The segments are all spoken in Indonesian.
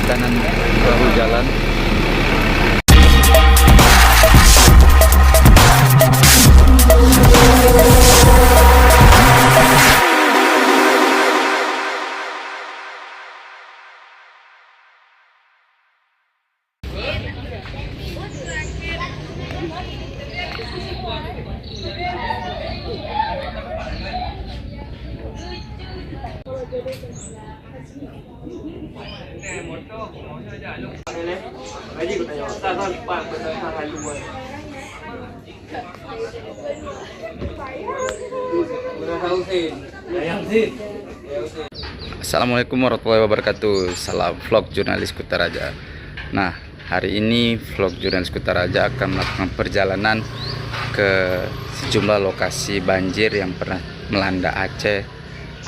kanan bahu jalan. Assalamualaikum warahmatullahi wabarakatuh. Salam vlog jurnalis Kutaraja. Nah, hari ini vlog jurnalis Kutaraja akan melakukan perjalanan ke sejumlah lokasi banjir yang pernah melanda Aceh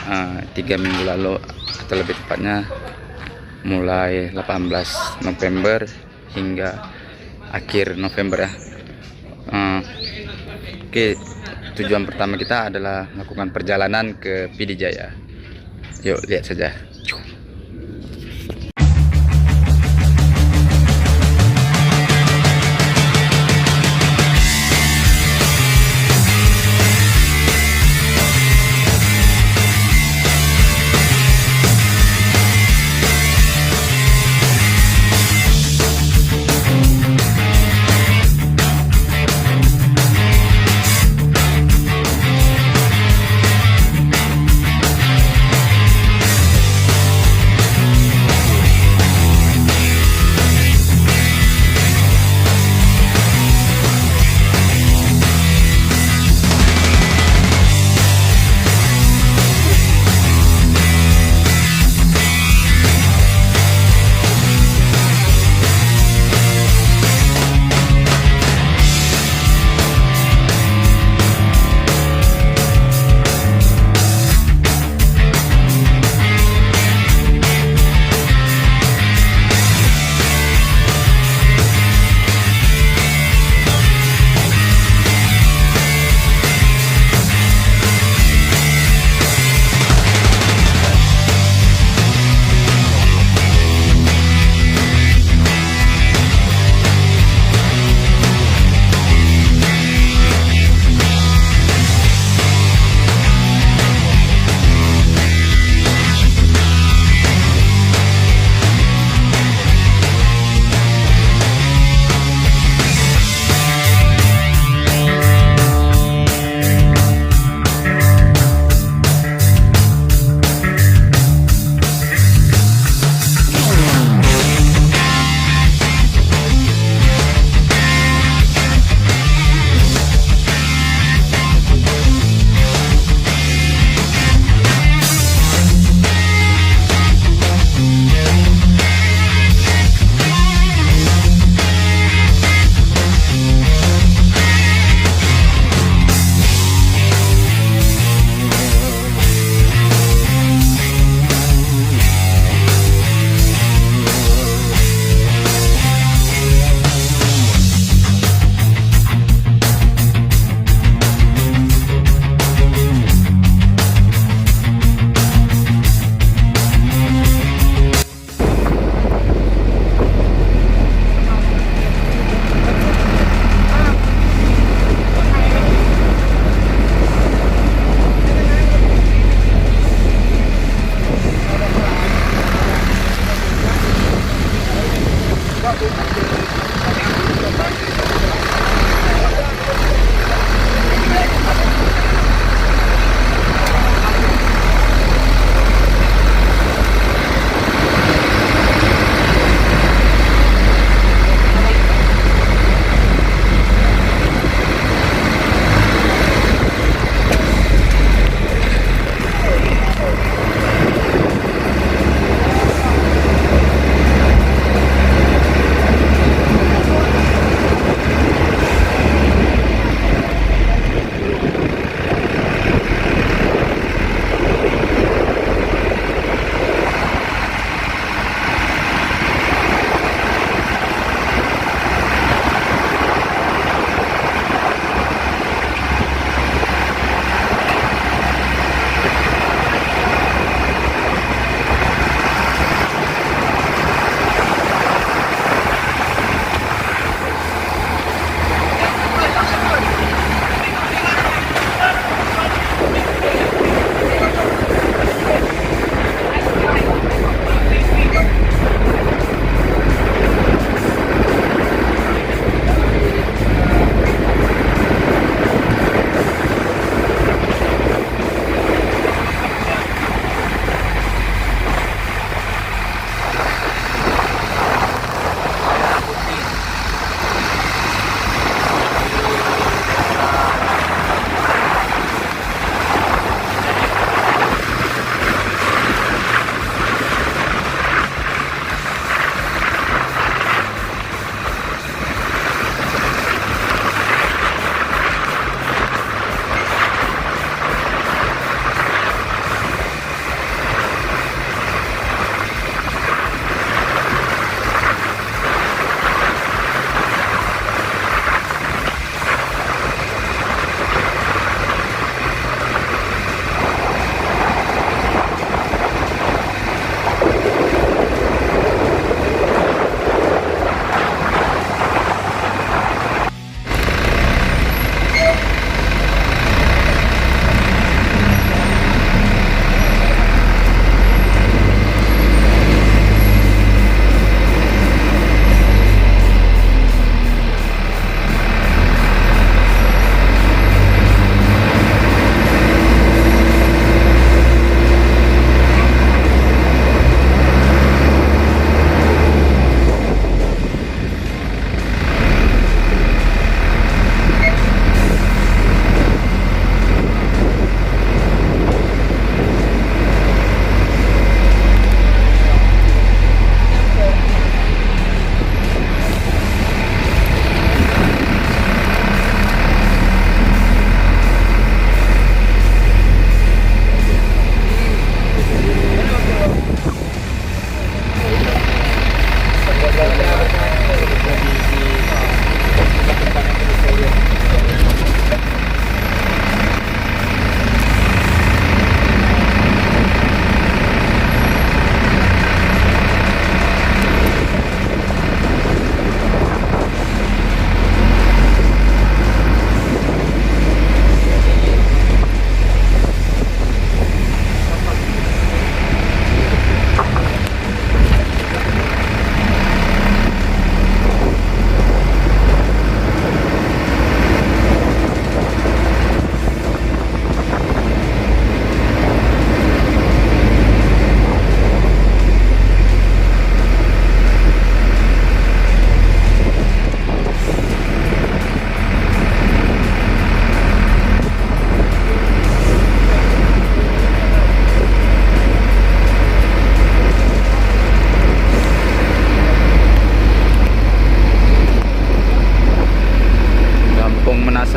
3 minggu lalu, atau lebih tepatnya mulai 18 November hingga akhir November ya. Oke, tujuan pertama kita adalah melakukan perjalanan ke Pidijaya. Yuk lihat saja.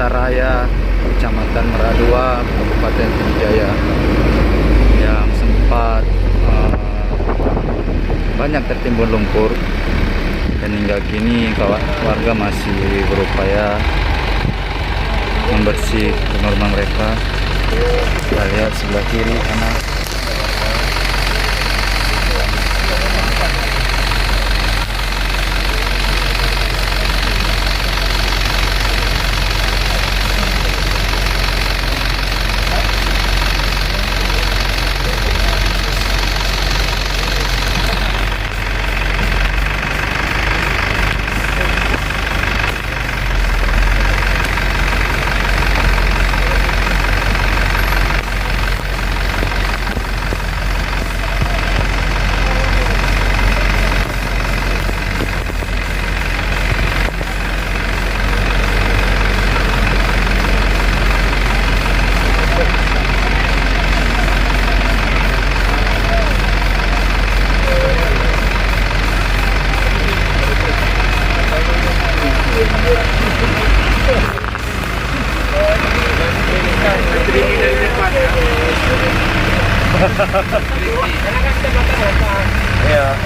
Raya, Kecamatan Meradua, Kabupaten Pidijaya, yang sempat banyak tertimbun lumpur, dan hingga kini warga masih berupaya membersih rumah mereka. Kita lihat sebelah kiri sana. Ya.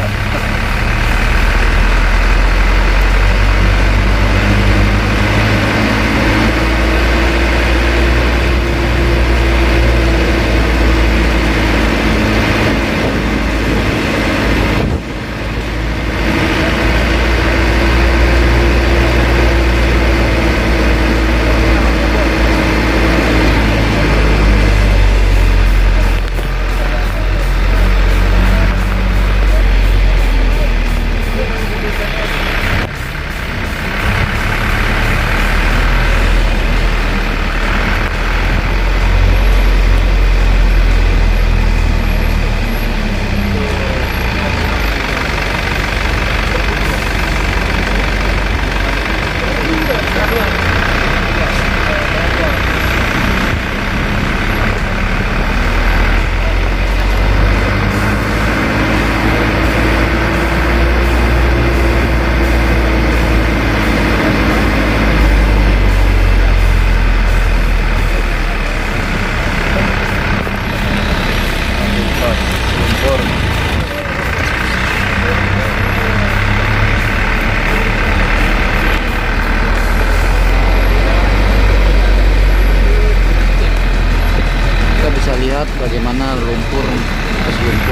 Lihat bagaimana lumpur,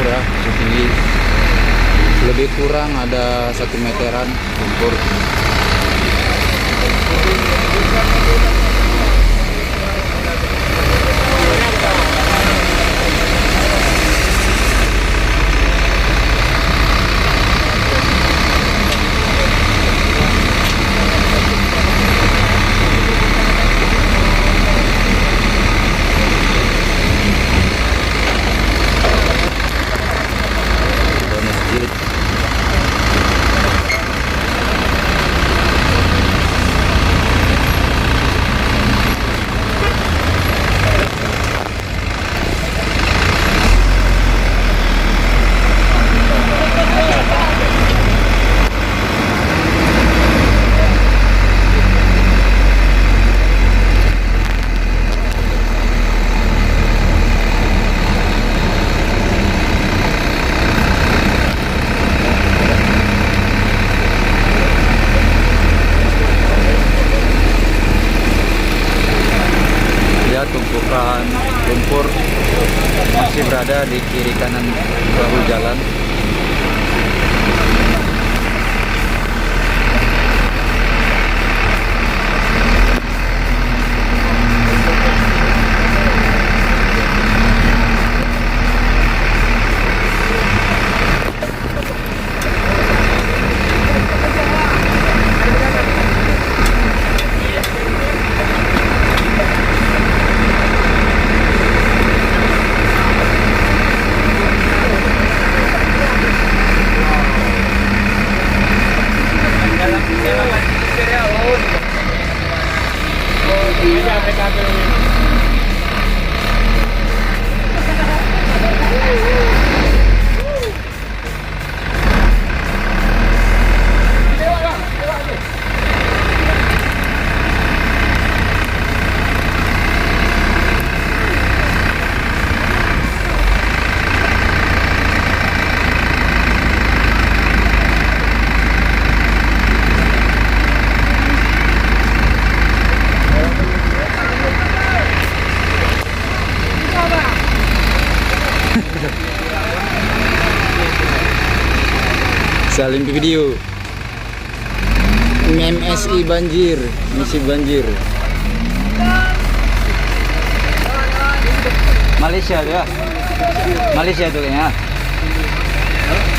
ya, setinggi lebih kurang ada 1 meteran lumpur. Tumpukan lumpur masih berada di kiri kanan bahu jalan. Salin video. MSI banjir, misi banjir. Malaysia tuh ya. Malaysia tuh kayaknya.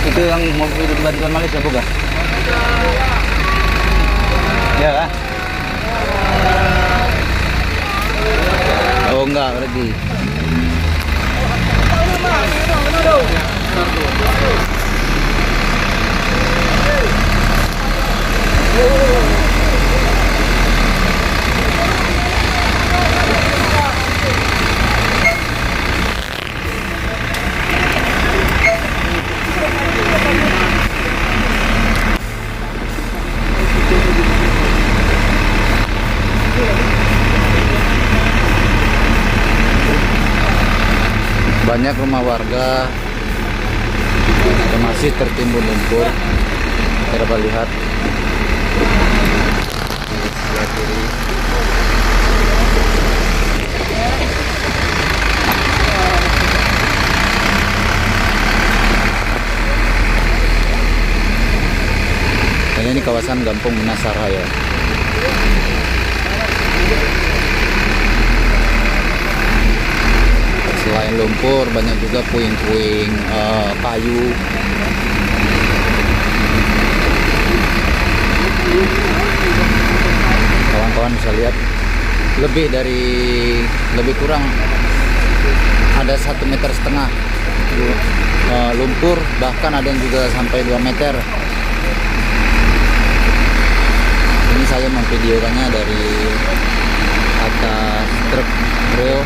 Itu yang mobil bantuan Malaysia bukan? Ya kan? Oh enggak berarti. Banyak rumah warga yang masih tertimbun lumpur. Kita dapat lihat sebelah kiri. Dan ini kawasan Kampung Minasaraya. Selain lumpur, banyak juga puing-puing kayu. Kawan-kawan bisa lihat lebih kurang ada 1,5 meter lumpur, bahkan ada yang juga sampai 2 meter. Ini saya memvideokannya dari atas truk treo.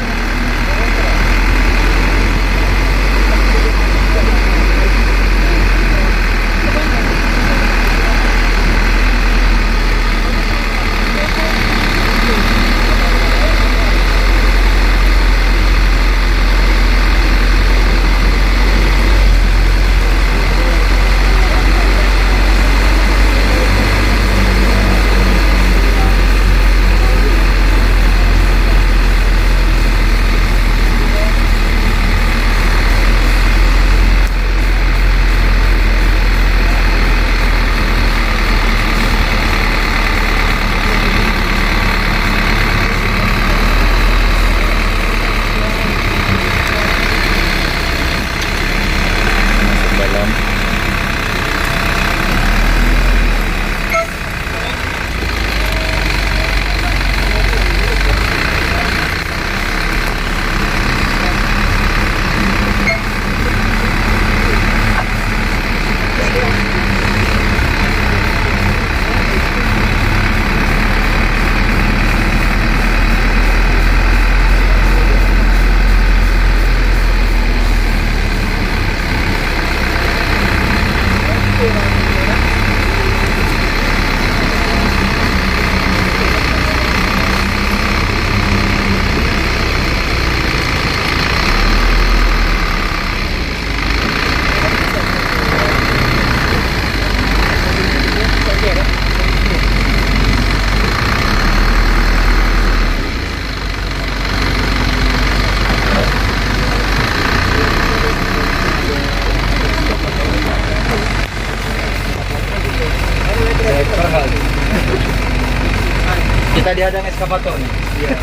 Kita dihadang eskavator nih. Iya.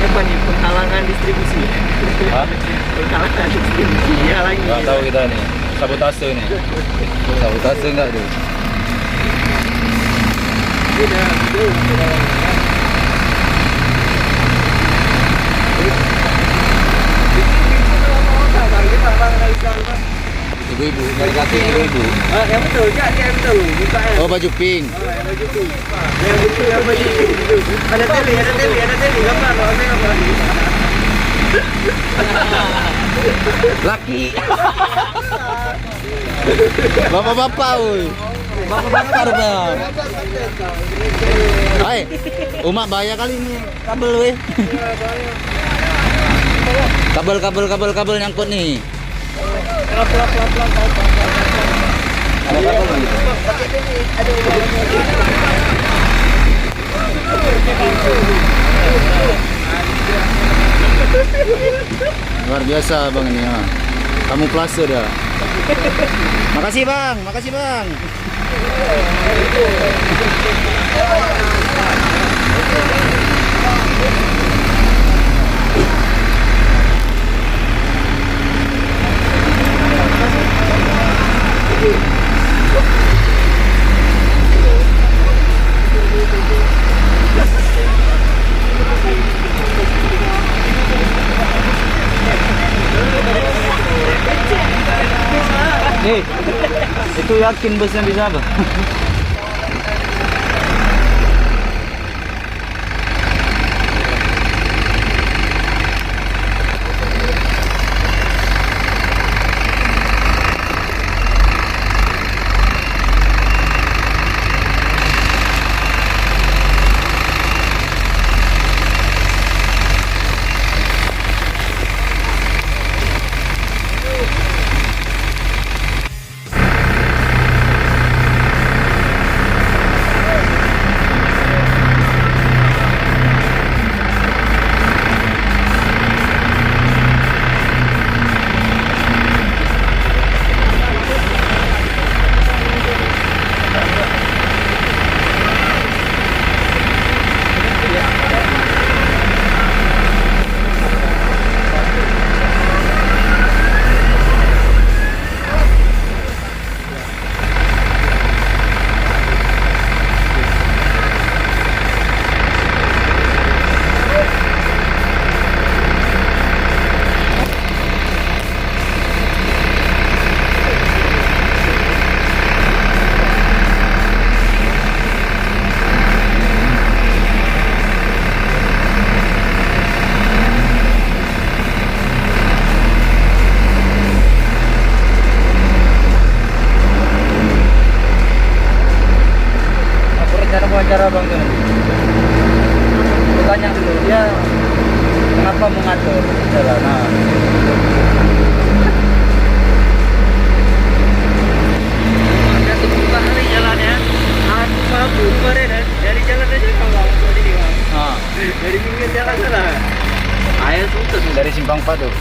Apa nih penghalangan distribusi? Penghalangan distribusi ya lagi. Nggak tahu kita nih. Sabotase nih. Sabotase enggak tuh? Ibu-ibu, dari kaki ibu-ibu. Yang betul, yang betul. Oh, baju pink. Baju pink. Yang betul, yang baju pink. Ada teli, gambar, gambar. Laki. Bapak-bapak, woi. Bapak-bapak, Bang. Hai, umak bahaya kali ini kabel, weh. Kabel nyangkut nih. Luar biasa bang ini ya. Kamuflase dah. Makasih bang, makasih bang. Itu yakin busnya bisa apa? Cara bang tuh, tanya dulu dia kenapa mengatur jalan. Nah, Ada bukan dari jalannya. Aku mampu kemarin dari jalan aja kalau tadi bang. Dari pinggir jalan sana. Ayo putus dari simpang 4 tuh.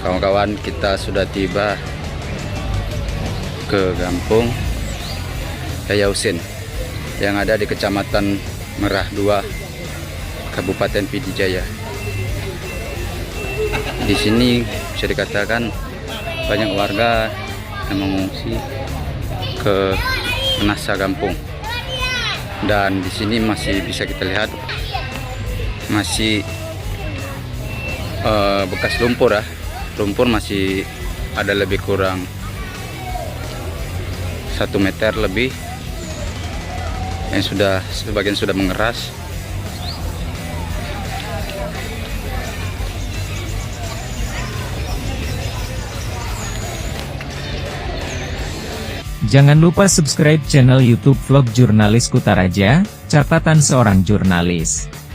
Kawan-kawan, kita sudah tiba ke Kampung Yayausin yang ada di Kecamatan Merah 2, Kabupaten Pidijaya. Di sini bisa dikatakan banyak warga yang mengungsi ke Menasa Kampung, dan di sini masih bisa kita lihat masih bekas lumpur ya. Lumpur masih ada lebih kurang 1 meter lebih, yang sebagian sudah mengeras. Jangan lupa subscribe channel YouTube Vlog Jurnalis Kutaraja, catatan seorang jurnalis.